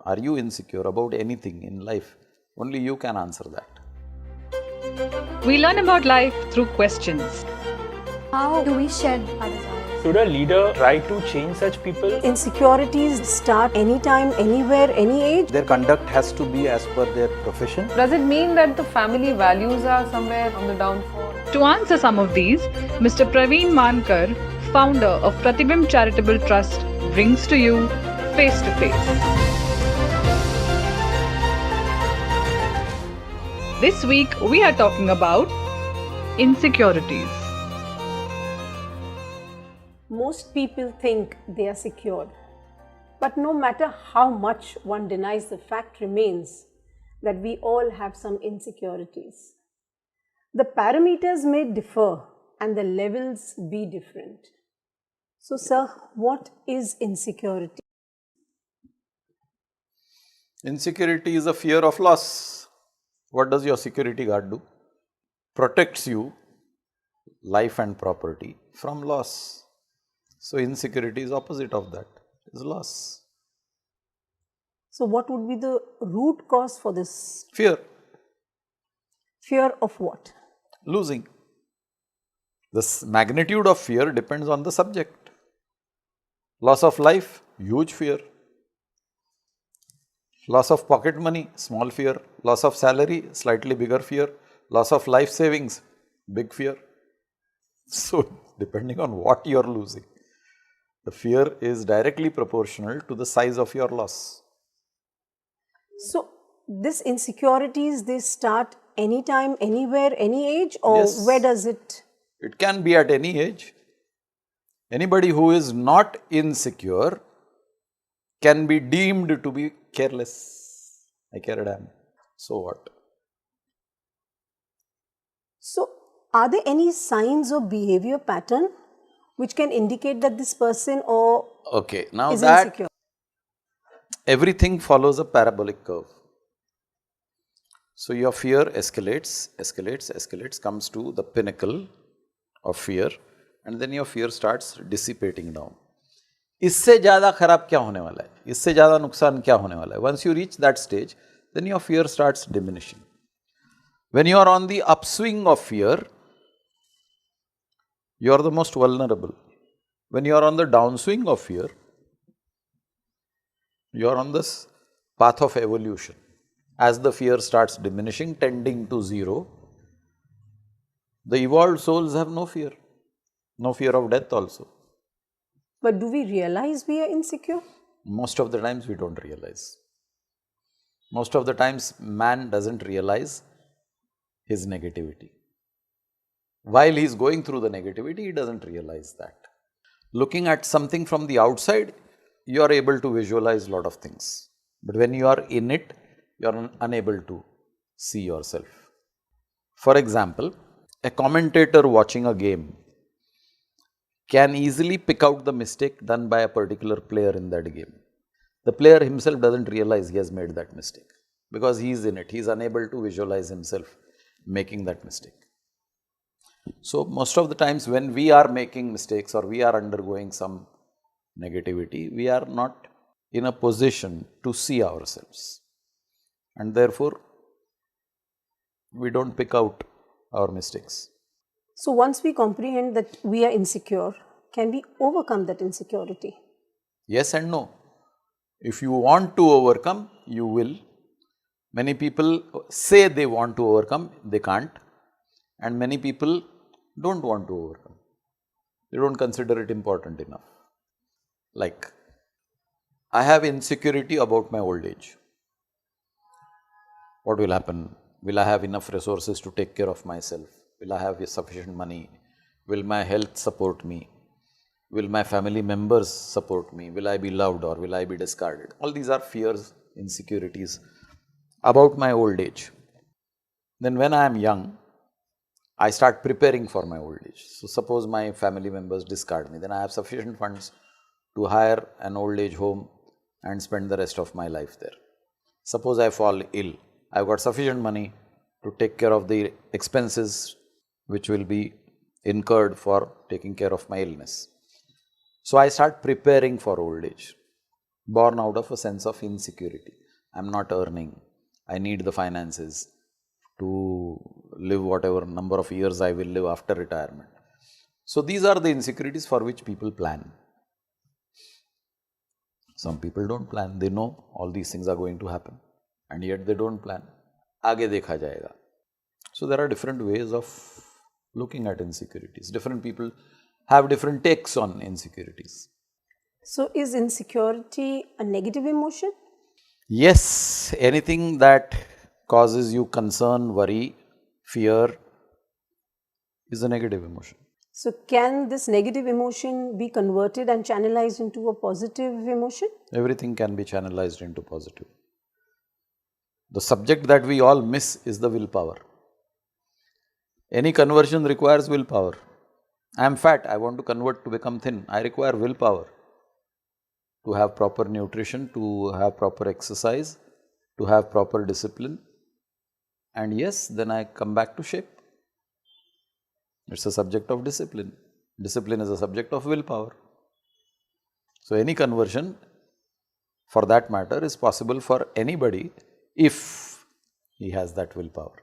Are you insecure about anything in life? Only you can answer that. We learn about life through questions. How do we shed our desires? Should a leader try to change such people? Insecurities start anytime, anywhere, any age. Their conduct has to be as per their profession. Does it mean that the family values are somewhere on the downfall? To answer some of these, Mr. Praveen Mankar, founder of Pratibimb Charitable Trust, brings to you Face to Face. This week, we are talking about insecurities. Most people think they are secured. But no matter how much one denies, the fact remains that we all have some insecurities. The parameters may differ and the levels be different. So, sir, what is insecurity? Insecurity is a fear of loss. What does your security guard do? Protects you, life and property, from loss. So insecurity is opposite of that, is loss. So, what would be the root cause for this? Fear, Fear of what? losing. The magnitude of fear depends on the subject. Loss of life, huge fear. Loss of pocket money, small fear. Loss of salary, slightly bigger fear. Loss of life savings, big fear. So, depending on what you are losing, the fear is directly proportional to the size of your loss. So, these insecurities, they start anytime, anywhere, any age, or Yes. where does it? It can be at any age. Anybody who is not insecure can be deemed to be careless. I care a damn. So what? So, are there any signs or behavior pattern which can indicate that this person or Okay, now is that insecure? everything follows a parabolic curve. So your fear escalates, escalates, escalates, comes to the pinnacle of fear, and then your fear starts dissipating down. इससे ज़्यादा खराब क्या होने वाला है? इससे ज़्यादा नुकसान क्या होने वाला है? Once you reach that stage, then your fear starts diminishing. When you are on the upswing of fear, you are the most vulnerable. When you are on the downswing of fear, you are on this path of evolution. As the fear starts diminishing, tending to zero, the evolved souls have no fear of death also. But do we realize we are insecure? Most of the times we don't realize. Most of the times man doesn't realize his negativity. While he is going through the negativity, he doesn't realize that. Looking at something from the outside, you are able to visualize a lot of things. But when you are in it, you are unable to see yourself. For example, a commentator watching a game can easily pick out the mistake done by a particular player in that game. The player himself doesn't realize he has made that mistake because he is in it. He is unable to visualize himself making that mistake. So, most of the times when we are making mistakes or we are undergoing some negativity, we are not in a position to see ourselves, and therefore we don't pick out our mistakes. So, once we comprehend that we are insecure, can we overcome that insecurity? Yes and no. If you want to overcome, you will. Many people say they want to overcome, they can't, and many people don't want to overcome. They don't consider it important enough. Like, I have insecurity about my old age. What will happen? Will I have enough resources to take care of myself? Will I have sufficient money? Will my health support me? Will my family members support me? Will I be loved or will I be discarded? All these are fears, insecurities about my old age. Then when I am young, I start preparing for my old age. So suppose my family members discard me, then I have sufficient funds to hire an old age home and spend the rest of my life there. Suppose I fall ill, I've got sufficient money to take care of the expenses which will be incurred for taking care of my illness. So I start preparing for old age. born out of a sense of insecurity. I'm not earning, I need the finances to live whatever number of years I will live after retirement. So these are the insecurities for which people plan. Some people don't plan, they know all these things are going to happen and yet they don't plan. Aage dekha jayega. So there are different ways of looking at insecurities. Different people have different takes on insecurities. So is insecurity a negative emotion? Yes, anything that causes you concern, worry, fear is a negative emotion. So can this negative emotion be converted and channelized into a positive emotion? Everything can be channelized into positive. The subject that we all miss is the willpower. Any conversion requires willpower. I am fat, I want to convert to become thin. I require willpower to have proper nutrition, to have proper exercise, to have proper discipline. And yes, then I come back to shape. It's a subject of discipline. Discipline is a subject of willpower. So any conversion, for that matter, is possible for anybody if he has that willpower.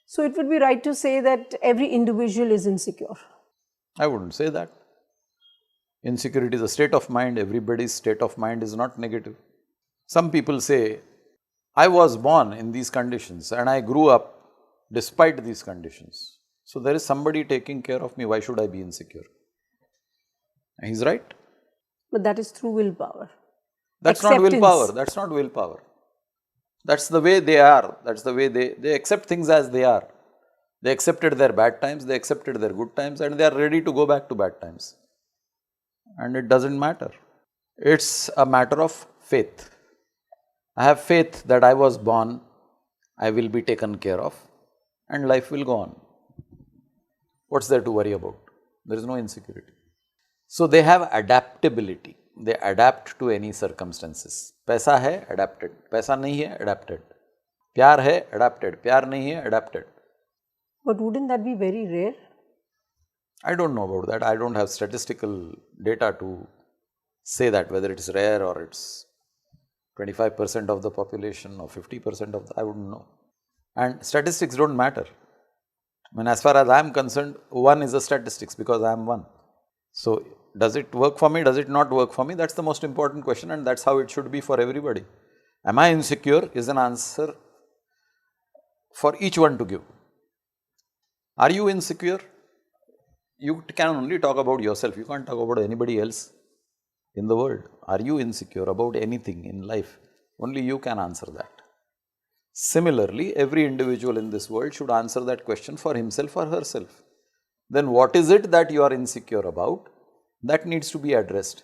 So it would be right to say that every individual is insecure. I wouldn't say that. Insecurity is a state of mind. Everybody's state of mind is not negative. Some people say, I was born in these conditions and I grew up despite these conditions. So there is somebody taking care of me. Why should I be insecure? And he's right. But that is through willpower. That's not willpower. That's not willpower. That's the way they are. That's the way they accept things as they are. They accepted their bad times, they accepted their good times, and they are ready to go back to bad times. And it doesn't matter. It's a matter of faith. I have faith that I was born, I will be taken care of, and life will go on. What's there to worry about? There is no insecurity. So they have adaptability. They adapt to any circumstances. पैसा है, adapted. पैसा नहीं है, adapted. प्यार है, adapted. प्यार नहीं है, adapted. But wouldn't that be very rare? I don't know about that. I don't have statistical data to say that whether it's rare or it's 25% of the population or 50% of the, I wouldn't know. And statistics don't matter. I mean, as far as I am concerned, 1 is a statistics because I am 1. So, does it work for me? Does it not work for me? That's the most important question, and that's how it should be for everybody. Am I insecure? Is an answer for each one to give. Are you insecure? You can only talk about yourself. You can't talk about anybody else in the world. Are you insecure about anything in life? Only you can answer that. Similarly, every individual in this world should answer that question for himself or herself. Then what is it that you are insecure about? That needs to be addressed.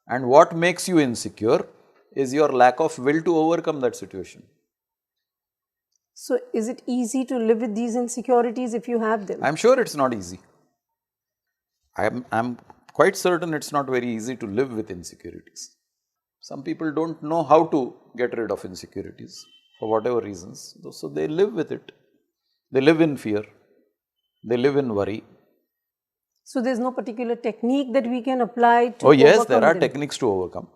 And what makes you insecure is your lack of will to overcome that situation. So is it easy to live with these insecurities if you have them? I'm sure it's not easy. I'm quite certain it's not very easy to live with insecurities. Some people don't know how to get rid of insecurities for whatever reasons. So they live with it. They live in fear. They live in worry. So there's no particular technique that we can apply to Oh yes, overcome there are them. techniques to overcome.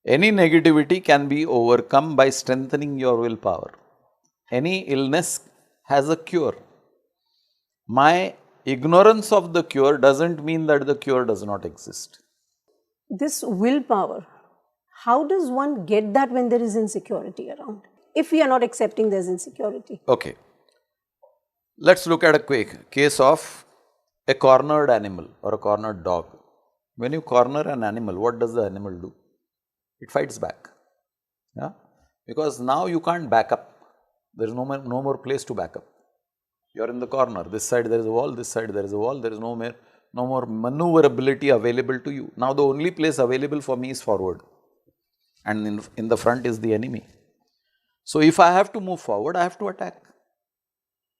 Any negativity can be overcome by strengthening your willpower. Any illness has a cure. My ignorance of the cure doesn't mean that the cure does not exist. This willpower, how does one get that when there is insecurity around? If we are not accepting there's insecurity. Okay. Let's look at a quick case of a cornered animal or a cornered dog. When you corner an animal, what does the animal do? It fights back. Yeah? Because now you can't back up. There is no more place to back up. You are in the corner. This side there is a wall, this side there is a wall. There is no more maneuverability available to you. Now the only place available for me is forward. And in the front is the enemy. So if I have to move forward, I have to attack.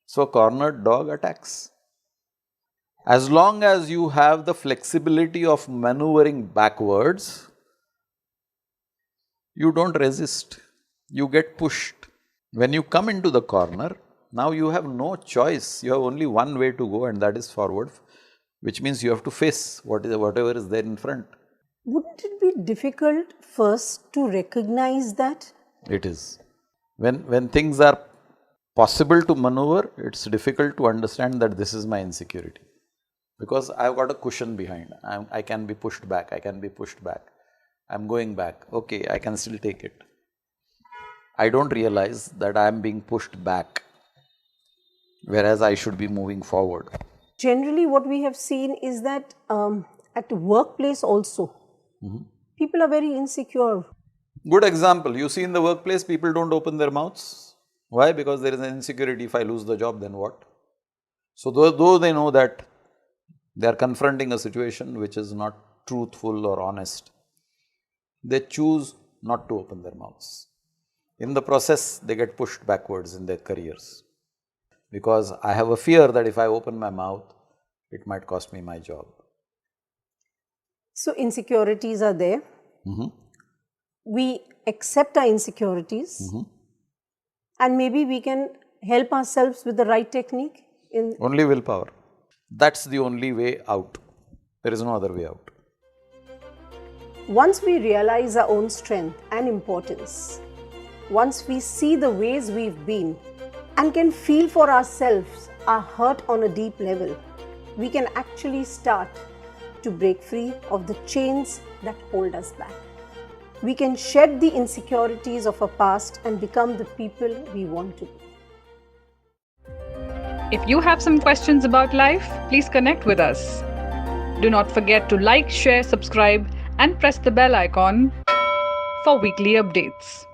So a cornered dog attacks. As long as you have the flexibility of maneuvering backwards, you don't resist, you get pushed. When you come into the corner, now you have no choice, you have only one way to go and that is forward, which means you have to face whatever is there in front. Wouldn't it be difficult first to recognize that? It is. When things are possible to maneuver, it's difficult to understand that this is my insecurity. Because I've got a cushion behind. I can be pushed back, I can be pushed back. I'm going back. Okay, I can still take it. I don't realize that I am being pushed back, whereas I should be moving forward. Generally, what we have seen is that at workplace also, people are very insecure. Good example, you see in the workplace, people don't open their mouths. Why? Because there is an insecurity. If I lose the job, then what? So though they know that they are confronting a situation which is not truthful or honest, they choose not to open their mouths. In the process, they get pushed backwards in their careers. Because I have a fear that if I open my mouth, it might cost me my job. So insecurities are there. We accept our insecurities, and maybe we can help ourselves with the right technique. Only willpower. That's the only way out. There is no other way out. Once we realize our own strength and importance, once we see the ways we've been and can feel for ourselves our hurt on a deep level, we can actually start to break free of the chains that hold us back. We can shed the insecurities of our past and become the people we want to be. If you have some questions about life, please connect with us. Do not forget to like, share, subscribe, and press the bell icon for weekly updates.